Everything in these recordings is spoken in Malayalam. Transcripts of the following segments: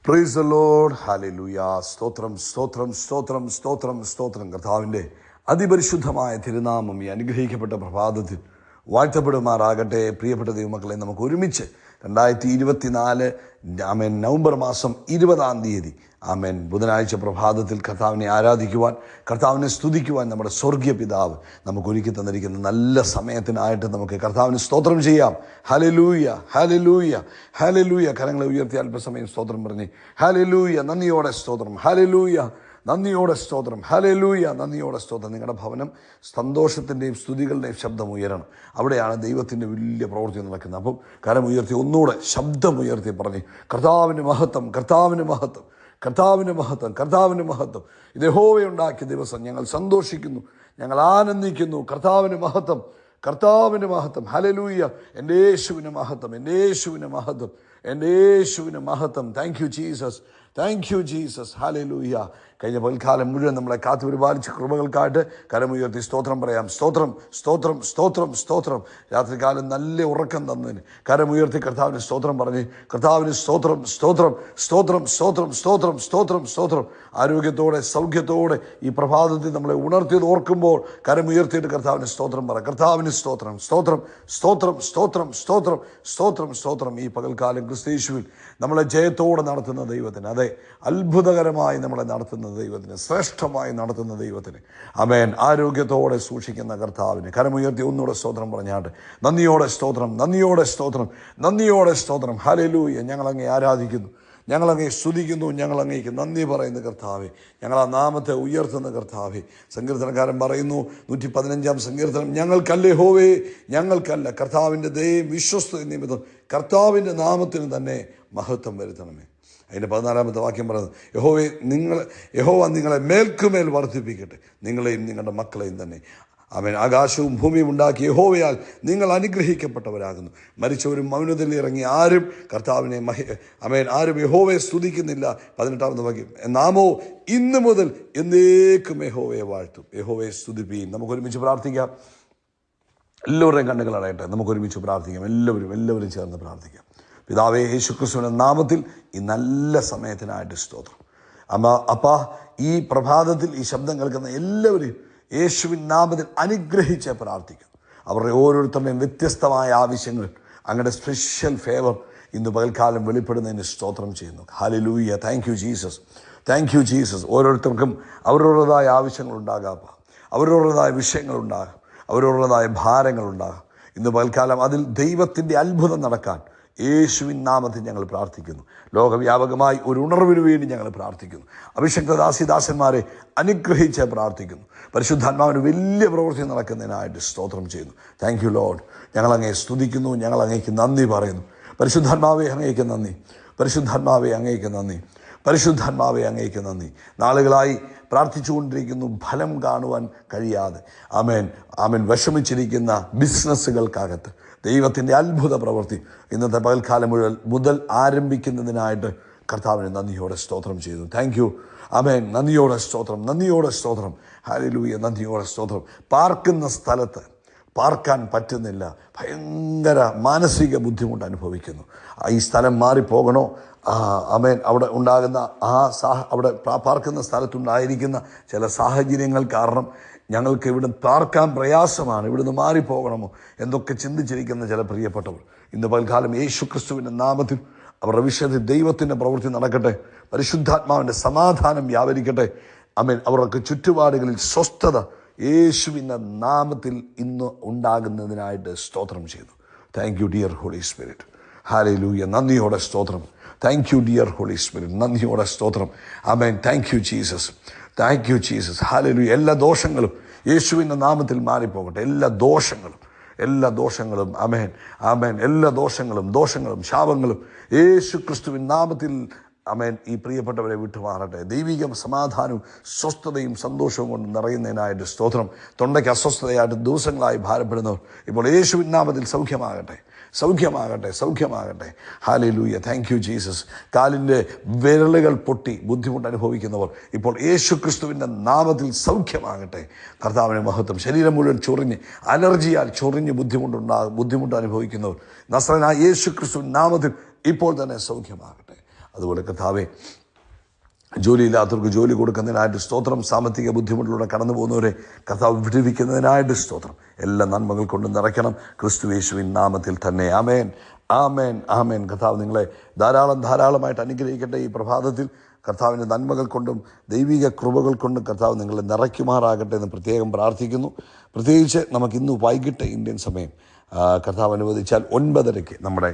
Praise the Lord. ഹല്ലേലൂയ. സ്തോത്രം സ്തോത്രം സ്തോത്രം സ്തോത്രം സ്തോത്രം. കർത്താവിൻ്റെ അതിപരിശുദ്ധമായ തിരുനാമം ഈ അനുഗ്രഹിക്കപ്പെട്ട പ്രഭാതത്തിൽ വാഴ്ത്തപ്പെടുമാറാകട്ടെ. പ്രിയപ്പെട്ട ദൈവമക്കളെ, നമുക്ക് ഒരുമിച്ച് 2024 ആമേൻ നവംബർ മാസം 20 ആമേൻ ബുധനാഴ്ച പ്രഭാതത്തിൽ കർത്താവിനെ ആരാധിക്കുവാൻ, കർത്താവിനെ സ്തുതിക്കുവാൻ നമ്മുടെ സ്വർഗീയ പിതാവ് നമുക്ക് ഒരുക്കി തന്നിരിക്കുന്ന നല്ല സമയത്തിനായിട്ട് നമുക്ക് കർത്താവിന് സ്തോത്രം ചെയ്യാം. Hallelujah hallelujah hallelujah. കരങ്ങളെ ഉയർത്തി അല്പസമയം സ്തോത്രം പറഞ്ഞ് ഹല്ലേലൂയ, നന്ദിയോടെ സ്തോത്രം, ഹല്ലേലൂയ, നന്ദിയോടെ സ്തോത്രം, ഹല്ലേലൂയ, നന്ദിയോടെ സ്തോത്രം. നിങ്ങളുടെ ഭവനം സന്തോഷത്തിൻ്റെയും സ്തുതികളുടെയും ശബ്ദം ഉയരണം. അവിടെയാണ് ദൈവത്തിൻ്റെ വലിയ പ്രവൃത്തി നടക്കുന്നത്. അപ്പം കരം ഉയർത്തി ഒന്നുകൂടെ ശബ്ദമുയർത്തി പറഞ്ഞ് കർത്താവിന് മഹത്വം, കർത്താവിന് മഹത്വം, കർത്താവിന് മഹത്വം, കർത്താവിന് മഹത്വം. ഇത് യഹോവയുണ്ടാക്കിയ ദിവസം ഞങ്ങൾ സന്തോഷിക്കുന്നു, ഞങ്ങൾ ആനന്ദിക്കുന്നു. കർത്താവിന് മഹത്വം, കർത്താവിന് മഹത്വം. ഹല്ലേലൂയ. എൻ്റെ യേശുവിന് മഹത്വം, എൻ്റെ യേശുവിന് മഹത്വം, എൻ്റെ യേശുവിന് മഹത്വം. Thank you Jesus, thank you Jesus. Hallelujah. കഴിഞ്ഞ പൽക്കാലം മുഴുവൻ നമ്മളെ കാത്തു പരിപാലിച്ച കൃപകൾക്കായിട്ട് കരമുയർത്തി സ്തോത്രം പറയാം. സ്തോത്രം സ്തോത്രം സ്തോത്രം സ്തോത്രം. രാത്രികാലം നല്ല ഉറക്കം തന്നതിന് കരമുയർത്തി കർത്താവിന് സ്തോത്രം പറഞ്ഞ് കർത്താവിന് സ്തോത്രം സ്തോത്രം സ്തോത്രം സ്തോത്രം സ്തോത്രം സ്തോത്രം സ്തോത്രം. ആരോഗ്യത്തോടെ സൗഖ്യത്തോടെ ഈ പ്രഭാതത്തിൽ നമ്മളെ ഉണർത്തിയത് ഓർക്കുമ്പോൾ കരമുയർത്തിയിട്ട് കർത്താവിന് സ്തോത്രം പറ. കർത്താവിന് സ്തോത്രം സ്തോത്രം സ്തോത്രം സ്തോത്രം സ്തോത്രം സ്തോത്രം സ്തോത്രം. ഈ പകൽക്കാലം ക്രിസ്തയേശുവിൽ നമ്മളെ ജയത്തോടെ നടത്തുന്ന ദൈവത്തിന്, അതെ, അത്ഭുതകരമായി നമ്മളെ നടത്തുന്ന ദൈവത്തിന്, ശ്രേഷ്ഠമായി നടത്തുന്ന ദൈവത്തിന്, ആമേൻ, ആരോഗ്യത്തോടെ സൂക്ഷിക്കുന്ന കർത്താവിന് കരമുയർത്തി ഒന്നുകൂടെ സ്തോത്രം പറഞ്ഞാട്ട് നന്ദിയോടെ സ്തോത്രം, നന്ദിയോടെ സ്തോത്രം, നന്ദിയോടെ സ്തോത്രം. ഹല്ലേലൂയ. ഞങ്ങളങ്ങേ ആരാധിക്കുന്നു, ഞങ്ങളങ്ങേ സ്തുതിക്കുന്നു, ഞങ്ങളങ്ങേക്ക് നന്ദി പറയുന്ന കർത്താവെ, ഞങ്ങൾ ആ നാമത്തെ ഉയർത്തുന്ന കർത്താവെ. സങ്കീർത്തനക്കാരൻ പറയുന്നു 115 സങ്കീർത്തനം, ഞങ്ങൾക്കല്ല യഹോവേ, ഞങ്ങൾക്കല്ല, കർത്താവിൻ്റെ ദയയും വിശ്വസ്തത നിമിത്തം കർത്താവിൻ്റെ നാമത്തിന് തന്നെ മഹത്വം വരുത്തണമേ. അതിൻ്റെ 14 വാക്യം പറയുന്നത്, യഹോവ നിങ്ങളെ മേൽക്കുമേൽ വർദ്ധിപ്പിക്കട്ടെ, നിങ്ങളെയും നിങ്ങളുടെ മക്കളെയും തന്നെ. ആമേൻ. ആകാശവും ഭൂമിയും ഉണ്ടാക്കിയ യഹോവയാൽ നിങ്ങൾ അനുഗ്രഹിക്കപ്പെട്ടവരാകുന്നു. മരിച്ചവരും മൗനത്തിൽ ഇറങ്ങി ആരും കർത്താവിനെ ആരും യഹോവയെ സ്തുതിക്കുന്നില്ല. 18 വാക്യം, നാമോ ഇന്നു മുതൽ എന്നേക്കും യഹോവയെ വാഴ്ത്തും. യഹോവയെ സ്തുതിപ്പീൻ. നമുക്കൊരുമിച്ച് പ്രാർത്ഥിക്കാം. എല്ലാവരുടെയും കണ്ണുകൾ അടയട്ടെ. നമുക്കൊരുമിച്ച് പ്രാർത്ഥിക്കാം. എല്ലാവരും ചേർന്ന് പ്രാർത്ഥിക്കാം. പിതാവേ, യേശുക്രിസ്തുവിന്റെ നാമത്തിൽ ഈ നല്ല സമയത്തിനായിട്ട് സ്തോത്രം. അപ്പാ, ഈ പ്രഭാതത്തിൽ ഈ ശബ്ദം കേൾക്കുന്ന എല്ലാവരെയും യേശുവിൻ നാമത്തിൽ അനുഗ്രഹിച്ച് പ്രാർത്ഥിക്കുന്നു. അവരുടെ ഓരോരുത്തരുടെയും വ്യത്യസ്തമായ ആവശ്യങ്ങൾ അങ്ങയുടെ സ്പെഷ്യൽ ഫേവർ ഇന്ന് പകൽക്കാലം വെളിപ്പെടുന്നതിന് സ്തോത്രം ചെയ്യുന്നു. Hallelujah. Thank you Jesus, thank you Jesus. ഓരോരുത്തർക്കും അവരവരുടേതായ ആവശ്യങ്ങളുണ്ടാകാം, അവരവരുടേതായ വിഷയങ്ങളുണ്ടാകാം, അവരവരുടേതായ ഭാരങ്ങളുണ്ടാകാം. ഇന്ന് പകൽക്കാലം അതിൽ ദൈവത്തിൻ്റെ അത്ഭുതം നടക്കാൻ യേശുവിൻ നാമത്തിൽ ഞങ്ങൾ പ്രാർത്ഥിക്കുന്നു. ലോകവ്യാപകമായി ഒരു ഉണർവിന് വേണ്ടി ഞങ്ങൾ പ്രാർത്ഥിക്കുന്നു. അഭിഷക്ത ദാസിദാസന്മാരെ അനുഗ്രഹിച്ച് പ്രാർത്ഥിക്കുന്നു. പരിശുദ്ധാത്മാവിന് വലിയ പ്രവൃത്തി നടക്കുന്നതിനായിട്ട് സ്തോത്രം ചെയ്യുന്നു. Thank U Lord. ഞങ്ങളങ്ങേ സ്തുതിക്കുന്നു, ഞങ്ങളങ്ങേക്ക് നന്ദി പറയുന്നു. പരിശുദ്ധാത്മാവെ അങ്ങേക്ക് നന്ദി, പരിശുദ്ധാത്മാവെ അങ്ങേക്ക് നന്ദി, പരിശുദ്ധാത്മാവെ അങ്ങേക്ക് നന്ദി. നാളുകളായി പ്രാർത്ഥിച്ചുകൊണ്ടിരിക്കുന്നു, ഫലം കാണുവാൻ കഴിയാതെ ആമേൻ വിഷമിച്ചിരിക്കുന്ന ബിസിനസ്സുകൾക്കകത്ത് ദൈവത്തിൻ്റെ അത്ഭുത പ്രവൃത്തി ഇന്നത്തെ പകൽക്കാലം മുതൽ ആരംഭിക്കുന്നതിനായിട്ട് കർത്താവിന് നന്ദിയോടെ സ്തോത്രം ചെയ്യുന്നു. Thank you. ആമേൻ. നന്ദിയോടെ സ്തോത്രം, നന്ദിയോടെ സ്തോത്രം. ഹല്ലേലൂയ. നന്ദിയോടെ സ്തോത്രം. പാർക്കുന്ന സ്ഥലത്ത് പാർക്കാൻ പറ്റുന്നില്ല, ഭയങ്കര മാനസിക ബുദ്ധിമുട്ട് അനുഭവിക്കുന്നു. ഈ സ്ഥലം മാറിപ്പോകണോ? ആമേൻ. അവിടെ ഉണ്ടാകുന്ന അവിടെ പാർക്കുന്ന സ്ഥലത്തുണ്ടായിരിക്കുന്ന ചില സാഹചര്യങ്ങൾ കാരണം ഞങ്ങൾക്ക് ഇവിടുന്ന് പാർക്കാൻ പ്രയാസമാണ്, ഇവിടുന്ന് മാറിപ്പോകണമോ എന്തൊക്കെ ചിന്തിച്ചിരിക്കുന്ന ചില പ്രിയപ്പെട്ടവർ ഇന്ന് പൽക്കാലം യേശുക്രിസ്തുവിൻ്റെ നാമത്തിൽ അവരുടെ വിഷയത്തിൽ ദൈവത്തിൻ്റെ പ്രവൃത്തി നടക്കട്ടെ. പരിശുദ്ധാത്മാവിൻ്റെ സമാധാനം വ്യാപരിക്കട്ടെ. ആമേൻ. അവർക്ക് ചുറ്റുപാടുകളിൽ സ്വസ്ഥത യേശുവിൻ്റെ നാമത്തിൽ ഇന്ന് ഉണ്ടാകുന്നതിനായിട്ട് സ്തോത്രം ചെയ്തു. Thank you dear holy spirit. ഹല്ലേലൂയ. നന്ദിയോടെ സ്തോത്രം. Thank you dear holy spirit. നന്ദിയോടെ സ്തോത്രം. ആമേൻ. Thank you Jesus, thank you Jesus. ഹല്ലേലൂയ. എല്ലാ ദോഷങ്ങളും യേശുവിൻ്റെ നാമത്തിൽ മാറിപ്പോകട്ടെ. എല്ലാ ദോഷങ്ങളും ആമേൻ, ആമേൻ. എല്ലാ ദോഷങ്ങളും ശാപങ്ങളും യേശു ക്രിസ്തുവിൻ നാമത്തിൽ ആമേൻ ഈ പ്രിയപ്പെട്ടവരെ വിട്ടുമാറട്ടെ. ദൈവിക സമാധാനവും സ്വസ്ഥതയും സന്തോഷവും കൊണ്ട് നിറയുന്നതിനായിട്ട് സ്തോത്രം. തൊണ്ടയ്ക്ക് അസ്വസ്ഥതയായിട്ട് ദിവസങ്ങളായി ഭാരപ്പെടുന്നവർ ഇപ്പോൾ യേശുവിൻ നാമത്തിൽ സൗഖ്യമാകട്ടെ, സൗഖ്യമാകട്ടെ. ഹല്ലേലൂയ. Thank you Jesus. കാലിൻ്റെ വിരലുകൾ പൊട്ടി ബുദ്ധിമുട്ട് അനുഭവിക്കുന്നവർ ഇപ്പോൾ യേശു ക്രിസ്തുവിൻ്റെ നാമത്തിൽ സൗഖ്യമാകട്ടെ. കർത്താവിൻ്റെ മഹത്വം. ശരീരം മുഴുവൻ ചൊറിഞ്ഞ് അലർജിയാൽ ചൊറിഞ്ഞ് ബുദ്ധിമുട്ട് അനുഭവിക്കുന്നവർ നസ്രനായ യേശു ക്രിസ്തുവിൻ്റെ നാമത്തിൽ ഇപ്പോൾ തന്നെ സൗഖ്യമാകട്ടെ. അതുപോലെ കർത്താവേ, ജോലിയില്ലാത്തവർക്ക് ജോലി കൊടുക്കുന്നതിനായിട്ട് സ്തോത്രം. സാമ്പത്തിക ബുദ്ധിമുട്ടിലൂടെ കടന്നു പോകുന്നവരെ കർത്താവ് വിടുവിക്കുന്നതിനായിട്ട് സ്തോത്രം. എല്ലാ നന്മകൾ കൊണ്ട് നിറയ്ക്കണം ക്രിസ്തുയേശുവിൻ നാമത്തിൽ തന്നെ. ആമേൻ, ആമേൻ, ആമേൻ. കർത്താവ് നിങ്ങളെ ധാരാളമായിട്ട് അനുഗ്രഹിക്കട്ടെ. ഈ പ്രഭാതത്തിൽ കർത്താവിൻ്റെ നന്മകൾ കൊണ്ടും ദൈവിക കൃപകൾ കൊണ്ടും കർത്താവ് നിങ്ങളെ നിറയ്ക്കുമാറാകട്ടെ എന്ന് പ്രത്യേകം പ്രാർത്ഥിക്കുന്നു. പ്രത്യേകിച്ച് നമുക്കിന്ന് വൈകിട്ട് ഇന്ത്യൻ സമയം കർത്താവ് അനുവദിച്ചാൽ 9:30 നമ്മുടെ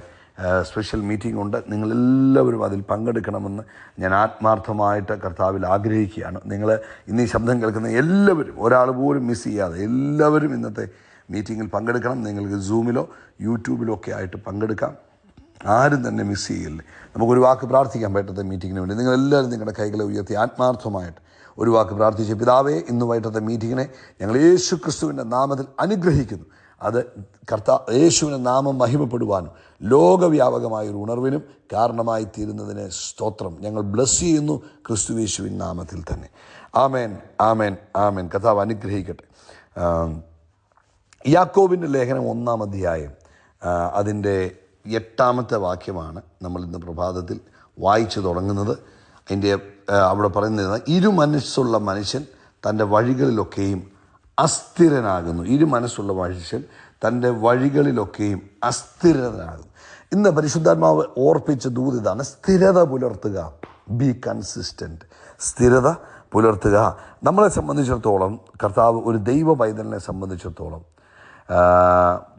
സ്പെഷ്യൽ മീറ്റിംഗ് ഉണ്ട്. നിങ്ങളെല്ലാവരും അതിൽ പങ്കെടുക്കണമെന്ന് ഞാൻ ആത്മാർത്ഥമായിട്ട് കർത്താവിൽ ആഗ്രഹിക്കുകയാണ്. നിങ്ങൾ ഇന്ന് ഈ ശബ്ദം കേൾക്കുന്ന എല്ലാവരും, ഒരാൾ പോലും മിസ് ചെയ്യാതെ എല്ലാവരും ഇന്നത്തെ മീറ്റിങ്ങിൽ പങ്കെടുക്കണം. നിങ്ങൾക്ക് സൂമിലോ യൂട്യൂബിലോ ഒക്കെ ആയിട്ട് പങ്കെടുക്കാം. ആരും തന്നെ മിസ് ചെയ്യില്ലേ. നമുക്കൊരു വാക്ക് പ്രാർത്ഥിക്കാൻ പറ്റത്തെ മീറ്റിങ്ങിന് വേണ്ടി നിങ്ങളെല്ലാവരും നിങ്ങളുടെ കൈകളെ ഉയർത്തി ആത്മാർത്ഥമായിട്ട് ഒരു വാക്ക് പ്രാർത്ഥിച്ച്, പിതാവേ, ഇന്ന് വൈകിട്ടത്തെ മീറ്റിങ്ങിനെ ഞങ്ങൾ യേശു ക്രിസ്തുവിൻ്റെ നാമത്തിൽ അനുഗ്രഹിക്കുന്നു. അത് യേശുവിൻ്റെ നാമം മഹിമപ്പെടുവാനും ലോകവ്യാപകമായൊരു ഉണർവിനും കാരണമായി തീരുന്നതിനെ സ്തോത്രം. ഞങ്ങൾ ബ്ലസ് ചെയ്യുന്നു ക്രിസ്തുയേശുവിൻ നാമത്തിൽ തന്നെ. ആമേൻ, ആമേൻ, ആമേൻ. കർത്താവ് അനുഗ്രഹിക്കട്ടെ. യാക്കോബിൻ്റെ ലേഖനം 1-ാം അധ്യായം അതിൻ്റെ 8-ാമത്തെ വാക്യമാണ് നമ്മൾ ഇന്ന് പ്രഭാതത്തിൽ വായിച്ചു തുടങ്ങുന്നത്. അതിൻ്റെ അവിടെ പറയുന്നത്, ഇരുമനസ്സുള്ള മനുഷ്യൻ തൻ്റെ വഴികളിലൊക്കെയും അസ്ഥിരനാകുന്നു. ഇരുമനസ്സുള്ള മനുഷ്യൻ തൻ്റെ വഴികളിലൊക്കെയും അസ്ഥിരനാകുന്നു. ഇന്ന് പരിശുദ്ധാത്മാവ് ഓർപ്പിച്ച ദൂത് ഇതാണ്: സ്ഥിരത പുലർത്തുക. B consistent. സ്ഥിരത പുലർത്തുക. നമ്മളെ സംബന്ധിച്ചിടത്തോളം, കർത്താവ് ഒരു ദൈവ പൈതലിനെ സംബന്ധിച്ചിടത്തോളം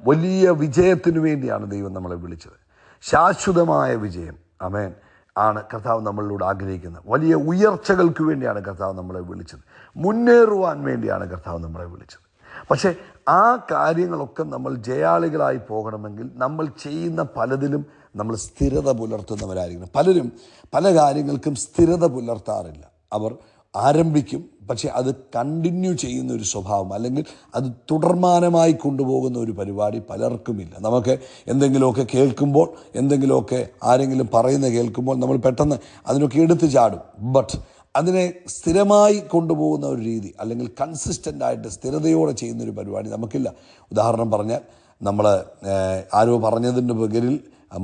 വലിയ വിജയത്തിനു വേണ്ടിയാണ് ദൈവം നമ്മളെ വിളിച്ചത്. ശാശ്വതമായ വിജയം, ആമേൻ, ആണ് കർത്താവ് നമ്മളിലൂടെ ആഗ്രഹിക്കുന്നത്. വലിയ ഉയർച്ചകൾക്ക് വേണ്ടിയാണ് കർത്താവ് നമ്മളെ വിളിച്ചത്. മുന്നേറുവാൻ വേണ്ടിയാണ് കർത്താവ് നമ്മളെ വിളിച്ചത്. പക്ഷേ ആ കാര്യങ്ങളൊക്കെ നമ്മൾ ജയാളികളായി പോകണമെങ്കിൽ നമ്മൾ ചെയ്യുന്ന പലതിലും നമ്മൾ സ്ഥിരത പുലർത്തുന്നവരായിരിക്കണം. പലരും പല കാര്യങ്ങൾക്കും സ്ഥിരത പുലർത്താറില്ല. അവർ ആരംഭിക്കും, പക്ഷേ അത് കണ്ടിന്യൂ ചെയ്യുന്ന ഒരു സ്വഭാവം, അല്ലെങ്കിൽ അത് തുടർമാനമായി കൊണ്ടുപോകുന്ന ഒരു പരിപാടി പലർക്കുമില്ല. നമുക്ക് എന്തെങ്കിലുമൊക്കെ കേൾക്കുമ്പോൾ, എന്തെങ്കിലുമൊക്കെ ആരെങ്കിലും പറയുന്ന കേൾക്കുമ്പോൾ നമ്മൾ പെട്ടെന്ന് അതിനൊക്കെ എടുത്തു ചാടും. ബട്ട് അതിനെ സ്ഥിരമായി കൊണ്ടുപോകുന്ന ഒരു രീതി, അല്ലെങ്കിൽ കൺസിസ്റ്റൻ്റായിട്ട് സ്ഥിരതയോടെ ചെയ്യുന്നൊരു പരിപാടി നമുക്കില്ല. ഉദാഹരണം പറഞ്ഞാൽ, നമ്മൾ ആരോ പറഞ്ഞതിൻ്റെ പേരിൽ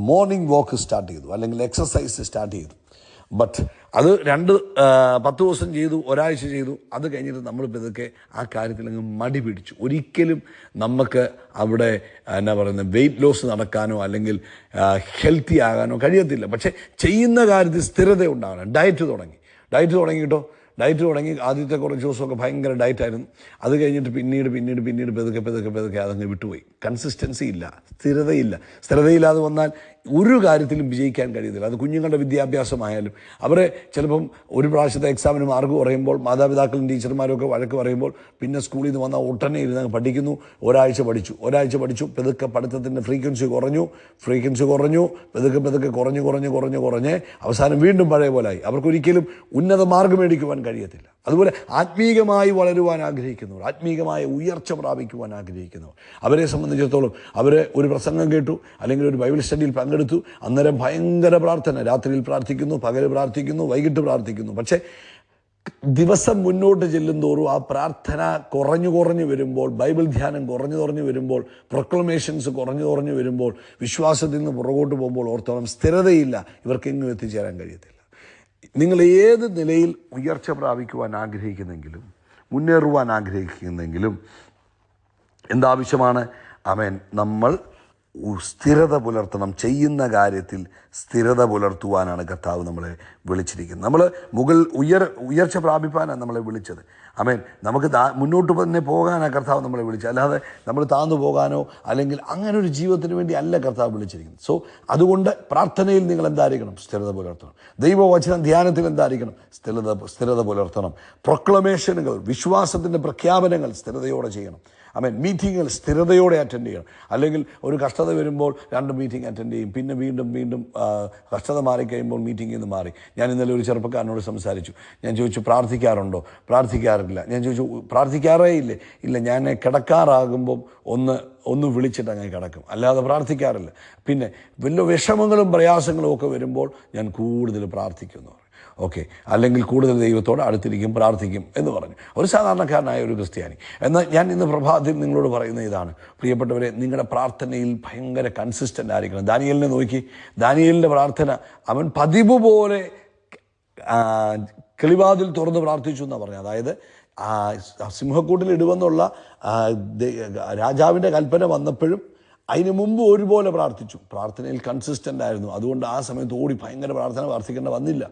മോർണിംഗ് വാക്ക് സ്റ്റാർട്ട് ചെയ്തു, അല്ലെങ്കിൽ എക്സസൈസ് സ്റ്റാർട്ട് ചെയ്തു. ബട്ട് അത് 10 ദിവസം ചെയ്തു, ഒരാഴ്ച ചെയ്തു, അത് കഴിഞ്ഞിട്ട് നമ്മളിപ്പോൾ ഇതൊക്കെ ആ കാര്യത്തിൽ അങ്ങ് മടി പിടിച്ചു. ഒരിക്കലും നമുക്ക് അവിടെ വെയിറ്റ് ലോസ് നടക്കാനോ അല്ലെങ്കിൽ ഹെൽത്തി ആകാനോ കഴിയത്തില്ല. പക്ഷേ ചെയ്യുന്ന കാര്യത്തിൽ സ്ഥിരത ഉണ്ടാകണം. ഡയറ്റ് തുടങ്ങിയിട്ടോ. ഡയറ്റ് തുടങ്ങി ആദ്യത്തെ കുറച്ച് ദിവസമൊക്കെ ഭയങ്കര ഡയറ്റായിരുന്നു. അത് കഴിഞ്ഞിട്ട് പിന്നീട് പെതുക്കെ അതങ്ങ് വിട്ടുപോയി. കൺസിസ്റ്റൻസി ഇല്ല, സ്ഥിരതയില്ലാതെ വന്നാൽ ഒരു കാര്യത്തിലും വിജയിക്കാൻ കഴിയത്തില്ല. അത് കുഞ്ഞുങ്ങളുടെ വിദ്യാഭ്യാസമായാലും, അവരെ ചിലപ്പം ഒരു പ്രാവശ്യത്തെ എക്സാമിന് മാർക്ക് കുറയുമ്പോൾ മാതാപിതാക്കളും ടീച്ചർമാരും ഒക്കെ വഴക്ക് പറയുമ്പോൾ പിന്നെ സ്കൂളിൽ നിന്ന് വന്നാൽ ഉടനെ ഇരുന്ന് പഠിക്കുന്നു. ഒരാഴ്ച പഠിച്ചു, പെതുക്കെ പഠിത്തത്തിൻ്റെ ഫ്രീക്വൻസി കുറഞ്ഞു, പെതുക്കെ കുറഞ്ഞ് അവസാനം വീണ്ടും പഴയ പോലായി. അവർക്കൊരിക്കലും ഉന്നത മാർക്ക് മേടിക്കുവാൻ കഴിയത്തില്ല. അതുപോലെ ആത്മീകമായി വളരുവാൻ ആഗ്രഹിക്കുന്നവർ, ആത്മീകമായ ഉയർച്ച പ്രാപിക്കുവാൻ ആഗ്രഹിക്കുന്നവർ, അവരെ സംബന്ധിച്ചിടത്തോളം അവർ ഒരു പ്രസംഗം കേട്ടു, അല്ലെങ്കിൽ ഒരു ബൈബിൾ സ്റ്റഡിയിൽ പങ്കെടുത്തു, അന്നേരം ഭയങ്കര പ്രാർത്ഥന, രാത്രിയിൽ പ്രാർത്ഥിക്കുന്നു, പകൽ പ്രാർത്ഥിക്കുന്നു, വൈകിട്ട് പ്രാർത്ഥിക്കുന്നു. പക്ഷേ ദിവസം മുന്നോട്ട് ചെല്ലുന്തോറും ആ പ്രാർത്ഥന കുറഞ്ഞു വരുമ്പോൾ, ബൈബിൾ ധ്യാനം കുറഞ്ഞു വരുമ്പോൾ, പ്രൊക്ലമേഷൻസ് കുറഞ്ഞു വരുമ്പോൾ, വിശ്വാസത്തിൽ നിന്ന് പുറകോട്ട് പോകുമ്പോൾ ഓർത്തോളം സ്ഥിരതയില്ല, ഇവർക്കെങ്ങും എത്തിച്ചേരാൻ കഴിയത്തില്ല. നിങ്ങൾ ഏത് നിലയിൽ ഉയർച്ച പ്രാപിക്കുവാൻ ആഗ്രഹിക്കുന്നെങ്കിലും, മുന്നേറുവാൻ ആഗ്രഹിക്കുന്നെങ്കിലും എന്താവശ്യമാണ്? ആമേൻ, നമ്മൾ സ്ഥിരത പുലർത്തണം. ചെയ്യുന്ന കാര്യത്തിൽ സ്ഥിരത പുലർത്തുവാനാണ് കർത്താവ് നമ്മളെ വിളിച്ചിരിക്കുന്നത്. നമ്മൾ ഉയർച്ച പ്രാപിപ്പാനാണ് നമ്മളെ വിളിച്ചത്. ആമേൻ, നമുക്ക് മുന്നോട്ട് തന്നെ പോകാനാണ് കർത്താവ് നമ്മളെ വിളിച്ചത്. അല്ലാതെ നമ്മൾ താന്നു പോകാനോ അല്ലെങ്കിൽ അങ്ങനെ ഒരു ജീവിതത്തിന് വേണ്ടി അല്ല കർത്താവ് വിളിച്ചിരിക്കുന്നത്. സോ അതുകൊണ്ട് പ്രാർത്ഥനയിൽ നിങ്ങൾ എന്തായിരിക്കണം? സ്ഥിരത പുലർത്തണം. ദൈവവചനം ധ്യാനത്തിൽ എന്തായിരിക്കണം? സ്ഥിരത പുലർത്തണം. പ്രൊക്ലമേഷനുകൾ, വിശ്വാസത്തിൻ്റെ പ്രഖ്യാപനങ്ങൾ സ്ഥിരതയോടെ ചെയ്യണം. ആമേൻ, മീറ്റിങ്ങുകൾ സ്ഥിരതയോടെ അറ്റൻഡ് ചെയ്യണം. അല്ലെങ്കിൽ ഒരു കഷ്ടത വരുമ്പോൾ 2 മീറ്റിംഗ് അറ്റൻഡ് ചെയ്യും, പിന്നെ വീണ്ടും കഷ്ടത മാറിക്കഴിയുമ്പോൾ മീറ്റിങ്ങിൽ നിന്ന് മാറി. ഞാൻ ഇന്നലെ ഒരു ചെറുപ്പക്കാരനോട് സംസാരിച്ചു. ഞാൻ ചോദിച്ചു, പ്രാർത്ഥിക്കാറുണ്ടോ? പ്രാർത്ഥിക്കാറില്ല. പ്രാർത്ഥിക്കാറില്ല. ഞാൻ ചോദിച്ചു, പ്രാർത്ഥിക്കാറേ ഇല്ലേ? ഇല്ല, ഞാൻ കിടക്കാറാകുമ്പം ഒന്ന് വിളിച്ചിട്ട് അങ്ങനെ കിടക്കും, അല്ലാതെ പ്രാർത്ഥിക്കാറില്ല. പിന്നെ വല്ല വിഷമങ്ങളും പ്രയാസങ്ങളും ഒക്കെ വരുമ്പോൾ ഞാൻ കൂടുതൽ പ്രാർത്ഥിക്കുന്നു. ഓക്കെ, അല്ലെങ്കിൽ കൂടുതൽ ദൈവത്തോട് അടുത്തിരിക്കും, പ്രാർത്ഥിക്കും എന്ന് പറഞ്ഞു. ഒരു സാധാരണക്കാരനായ ഒരു ക്രിസ്ത്യാനി. എന്നാൽ ഞാൻ ഇന്ന് പ്രഭാതത്തിൽ നിങ്ങളോട് പറയുന്ന ഇതാണ്, പ്രിയപ്പെട്ടവരെ, നിങ്ങളുടെ പ്രാർത്ഥനയിൽ ഭയങ്കര കൺസിസ്റ്റൻ്റ് ആയിരിക്കണം. ദാനിയേലിനെ നോക്കി, ദാനിയേലിൻ്റെ പ്രാർത്ഥന, അവൻ പതിവ് പോലെ കിളിവാതിൽ തുറന്ന് പ്രാർത്ഥിച്ചു എന്നാണ് പറഞ്ഞത്. അതായത് സിംഹക്കൂട്ടിൽ ഇടുവെന്നുള്ള രാജാവിൻ്റെ കൽപ്പന വന്നപ്പോഴും അതിന് മുമ്പ് ഒരുപോലെ പ്രാർത്ഥിച്ചു. പ്രാർത്ഥനയിൽ കൺസിസ്റ്റൻ്റ് ആയിരുന്നു. അതുകൊണ്ട് ആ സമയത്ത് ഓടി ഭയങ്കര പ്രാർത്ഥിക്കേണ്ട വന്നില്ല.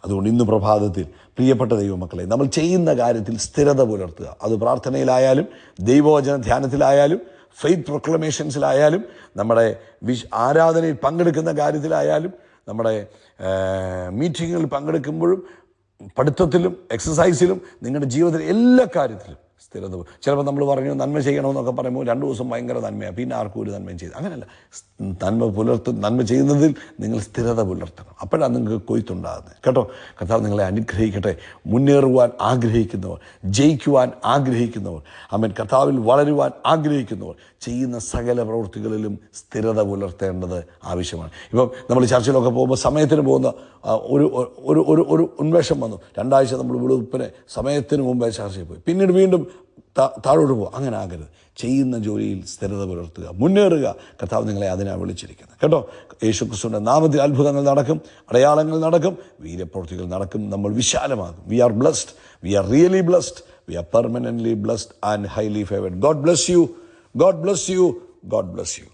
അതുകൊണ്ട് ഇന്ന് പ്രഭാതത്തിൽ പ്രിയപ്പെട്ട ദൈവമക്കളെ, നമ്മൾ ചെയ്യുന്ന കാര്യത്തിൽ സ്ഥിരത പുലർത്തുക. അത് പ്രാർത്ഥനയിലായാലും, ദൈവവചന ധ്യാനത്തിലായാലും, ഫെയ്ത്ത് പ്രൊക്ലമേഷൻസിലായാലും, നമ്മുടെ ആരാധനയിൽ പങ്കെടുക്കുന്ന കാര്യത്തിലായാലും, നമ്മുടെ മീറ്റിങ്ങുകളിൽ പങ്കെടുക്കുമ്പോഴും, പഠിത്തത്തിലും എക്സസൈസിലും, നിങ്ങളുടെ ജീവിതത്തിലെ എല്ലാ കാര്യത്തിലും സ്ഥിരത. ചിലപ്പോൾ നമ്മൾ പറഞ്ഞു നന്മ ചെയ്യണമെന്നൊക്കെ പറയുമ്പോൾ 2 ദിവസം ഭയങ്കര നന്മയാണ്, പിന്നെ ആർക്കും ഒരു നന്മയും ചെയ്ത്. അങ്ങനെയല്ല, നന്മ ചെയ്യുന്നതിൽ നിങ്ങൾ സ്ഥിരത പുലർത്തണം. അപ്പോഴാണ് നിങ്ങൾക്ക് കൊയ്ത്തുണ്ടാകുന്നത് കേട്ടോ. കർത്താവ് നിങ്ങളെ അനുഗ്രഹിക്കട്ടെ. മുന്നേറുവാൻ ആഗ്രഹിക്കുന്നവർ, ജയിക്കുവാൻ ആഗ്രഹിക്കുന്നവർ, ആമേൻ, കർത്താവിൽ വളരുവാൻ ആഗ്രഹിക്കുന്നവർ ചെയ്യുന്ന സകല പ്രവൃത്തികളിലും സ്ഥിരത പുലർത്തേണ്ടത് ആവശ്യമാണ്. ഇപ്പം നമ്മൾ ചർച്ചിലൊക്കെ പോകുമ്പോൾ സമയത്തിന് പോകുന്ന ഒരു ഉന്മേഷം വന്നു. 2 ആഴ്ച നമ്മൾ വെളുപ്പിനെ സമയത്തിന് മുമ്പേ ചർച്ചയിൽ പോയി, പിന്നീട് വീണ്ടും താഴോട്ട് പോകും. അങ്ങനെ ആകരുത്. ചെയ്യുന്ന ജോലിയിൽ സ്ഥിരത പുലർത്തുക, മുന്നേറുക. കർത്താവ് നിങ്ങളെ അതിനാണ് വിളിച്ചിരിക്കുന്നത് കേട്ടോ. യേശുക്രിസ്തുവിൻ്റെ നാമത്തിൽ അത്ഭുതങ്ങൾ നടക്കും, അടയാളങ്ങൾ നടക്കും, വീര്യപ്രവൃത്തികൾ നടക്കും. നമ്മൾ വിശാലമാകും. We are blessed, we are really blessed, we are permanently blessed and highly favoured. God bless you, God bless you, God bless U.